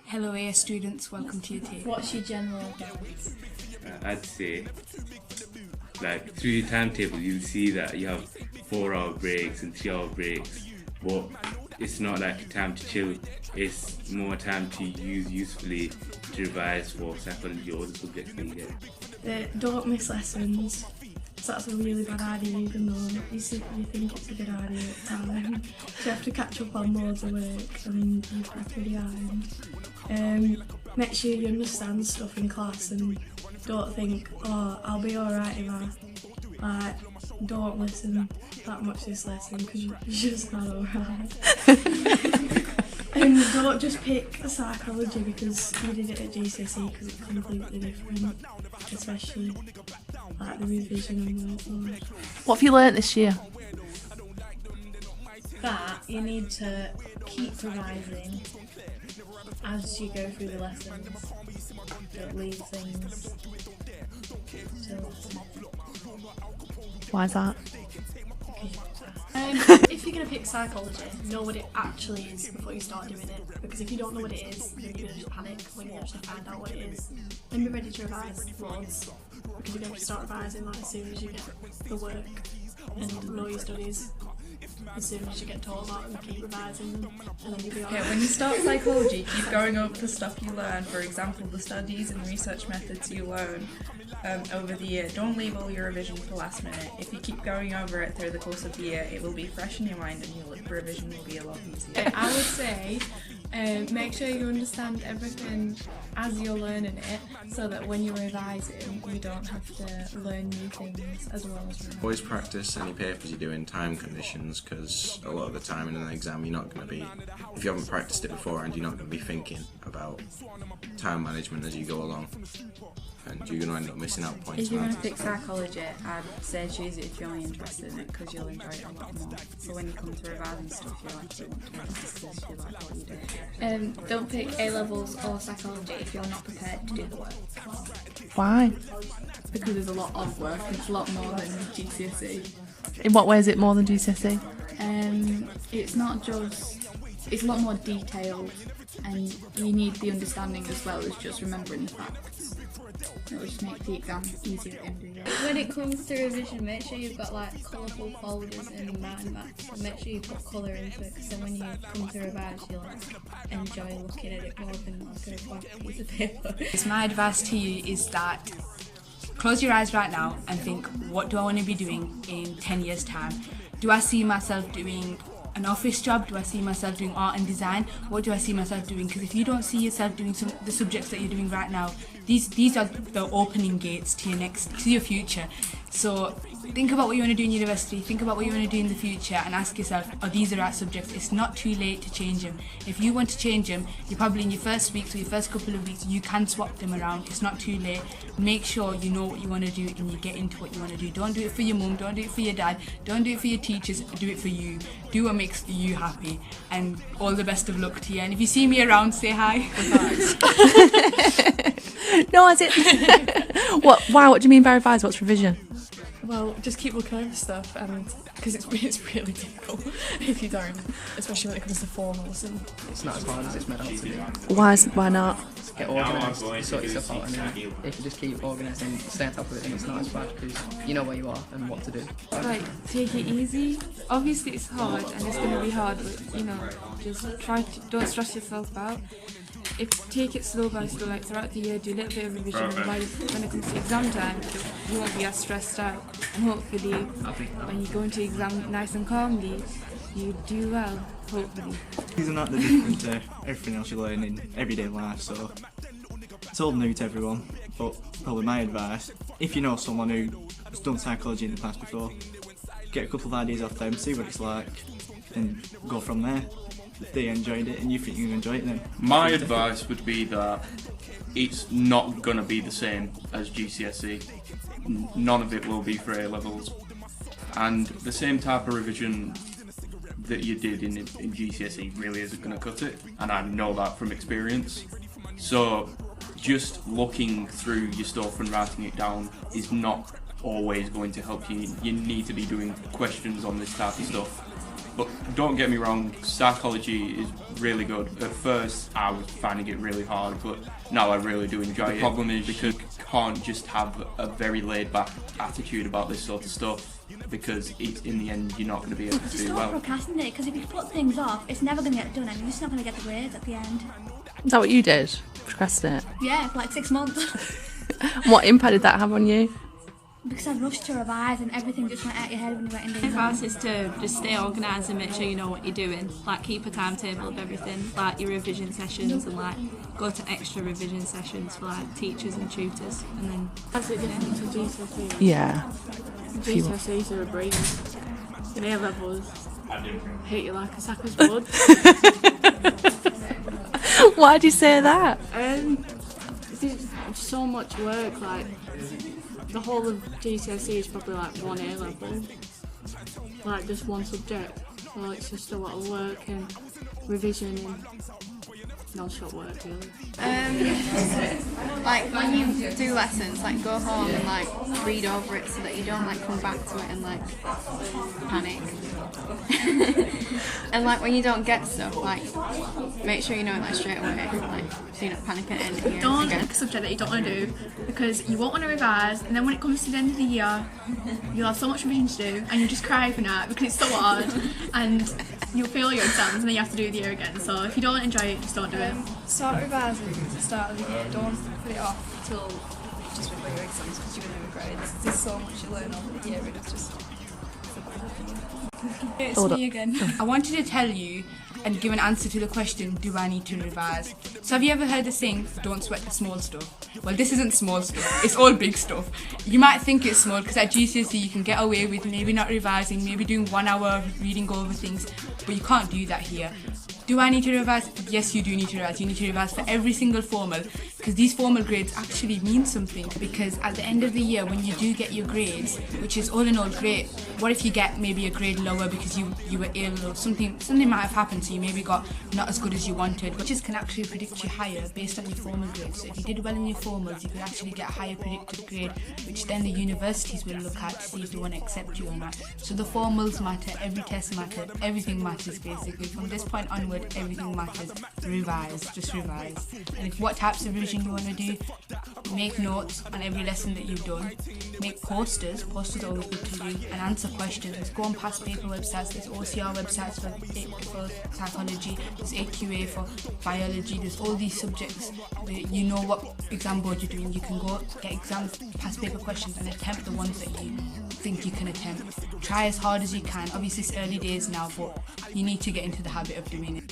Hello AS students, welcome to your tape. What's your general advice? I'd say, like, through your timetable, you'll see that you have 4-hour breaks and 3-hour breaks, but it's not like time to chill. It's more time to use usefully to revise for psychology or the subjects that you get. Don't miss lessons. So that's a really bad idea, even though you think it's a good idea at the time. So you have to catch up on loads of work and you're pretty behind. Make sure you understand stuff in class and don't think, oh, I'll be alright if I don't listen that much this lesson because you're just not alright. And don't just pick psychology because you did it at GCSE because it's completely different, especially like the revision and workload. What have you learnt this year? That you need to keep revising as you go through the lessons. Don't leave things till last minute. Why is that? If you're going to pick psychology, know what it actually is before you start doing it. Because if you don't know what it is, then you're going to just panic when you actually find out what it is. And be ready to revise loads. Because you're going to start revising like as soon as you get the work and know your studies. As soon as you get taught about them, keep revising them, and then you'll be Okay, alright. when you start psychology, keep going over the stuff you learn. For example, the studies and research methods you learn over the year. Don't leave all your revision for last minute. If you keep going over it through the course of the year, it will be fresh in your mind and your revision will be a lot easier. I would say make sure you understand everything as you're learning it so that when you're revising you don't have to learn new things as well as remember. Always practice any papers you do in time conditions because a lot of the time in an exam you're not going to be, if you haven't practiced it beforehand, you're not going to be thinking about time management as you go along and you're going to end up missing out points. If you're going to pick psychology, I'd say choose it if you're only interested in it because you'll enjoy it a lot more. So when you come to revising stuff, you'll actually want to practice because you like what you do. Don't pick A-levels or psychology if you're not prepared to do the work. Why? Because there's a lot of work, it's a lot more than GCSE. In what way is it more than GCSE? It's not just, it's a lot more detailed and you need the understanding as well as just remembering the facts. It will just make the exam easier at the end of the year. When it comes to revision, make sure you've got like colourful folders in mind maps and make sure you put colour into it because then when you come to revise you'll like, enjoy looking at it more than looking at a blank piece of paper. My advice to you is that close your eyes right now and think, what do I want to be doing in 10 years time? Do I see myself doing an office job? Do I see myself doing art and design? What do I see myself doing? Because if you don't see yourself doing the subjects that you're doing right now, these are the opening gates to your future. So think about what you want to do in university, think about what you want to do in the future and ask yourself, are these the right subjects? It's not too late to change them. If you want to change them, you're probably in your first weeks or your first couple of weeks, you can swap them around. It's not too late. Make sure you know what you want to do and you get into what you want to do. Don't do it for your mum, don't do it for your dad, don't do it for your teachers, do it for you. Do what makes you happy and all the best of luck to you. And if you see me around, say hi. No, I didn't. Why? What do you mean by revise? What's revision? Well, just keep looking over stuff, and because it's really difficult if you don't, especially when it comes to formals. And it's not as hard as it's meant out to be. Why not? Get organised, sort yourself out, and then if you just keep organised and stay on top of it, then it's not as bad because you know where you are and what to do. Like, take it easy. Obviously it's hard and it's going to be hard, but you know, just don't stress yourself out. Take it slow by slow, like throughout the year, do a little bit of revision, and when it comes to exam time, you won't be as stressed out, and hopefully when you go into exam nice and calmly, you do well, hopefully. These are not that different to everything else you learn in everyday life, so it's all new to everyone, but probably my advice, if you know someone who has done psychology in the past before, get a couple of ideas off them, see what it's like, and go from there. If they enjoyed it and you think you can enjoy it, then my advice would be that it's not going to be the same as GCSE. None of it will be for A-levels, and the same type of revision that you did in GCSE really isn't going to cut it, and I know that from experience. So just looking through your stuff and writing it down is not always going to help you. You need to be doing questions on this type of stuff But don't get me wrong, psychology is really good. At first I was finding it really hard, but now I really do enjoy it. The problem is because you can't just have a very laid back attitude about this sort of stuff, because in the end you're not going to be able to Just do don't well. procrastinate, because if you put things off, it's never going to get done and you're just not going to get the grades at the end. Is that what you did? Procrastinate? Yeah, for like 6 months. What impact did that have on you? Because I rushed to revise and everything just went out your head when you went into My exam. advice is to just stay organised and make sure you know what you're doing. Like keep a timetable of everything, like your revision sessions, and like go to extra revision sessions for like teachers and tutors, and then. That's it different to GCSEs. Yeah. GCSEs are a breeze. In A levels, hate you like a sack of blood. Why do you say that? There's so much work, like the whole of GCSE is probably like 1 A level, like just one subject, so it's just a lot of work and revision and non-stop work really. Like when you do lessons, like go home and like read over it so that you don't like come back to it and like panic. And like when you don't get stuff, like make sure you know it like straight away, like so you're not panicking and hearing Don't again. pick a subject that you don't want to do, because you won't want to revise, and then when it comes to the end of the year, you'll have so much revision to do, and you'll just cry for that because it's so hard, and you'll fail your exams, and then you have to do the year again. So if you don't enjoy it, just don't do it. Start revising at the start of the year. Don't put it off till just before your exams, because you're going to regret it. There's so much you learn over the year, and it's just. It's me again. I wanted to tell you and give an answer to the question, do I need to revise? So have you ever heard the saying, don't sweat the small stuff? Well, this isn't small stuff, it's all big stuff. You might think it's small because at GCSE you can get away with maybe not revising, maybe doing 1 hour reading over things, but you can't do that here. Do I need to revise? Yes, you do need to revise. You need to revise for every single formal, because these formal grades actually mean something. Because at the end of the year, when you do get your grades, which is all in all great, what if you get maybe a grade lower because you were ill or something might have happened, so you maybe got not as good as you wanted, which can actually predict you higher based on your formal grades. So if you did well in your formals, you could actually get a higher predicted grade, which then the universities will look at to see if they want to accept you or not. So the formals matter, every test matters, everything matters basically. From this point onward, everything matters. Revise, just revise. And if what types of revision you want to do, make notes on every lesson that you've done. Make posters are always good to do, and answer questions. Go on past paper websites, there's OCR websites for psychology, there's AQA for biology, there's all these subjects that you know what exam board you're doing. You can go get exams, past paper questions, and attempt the ones that you think you can attempt. Try as hard as you can. Obviously it's early days now, but you need to get into the habit of doing it.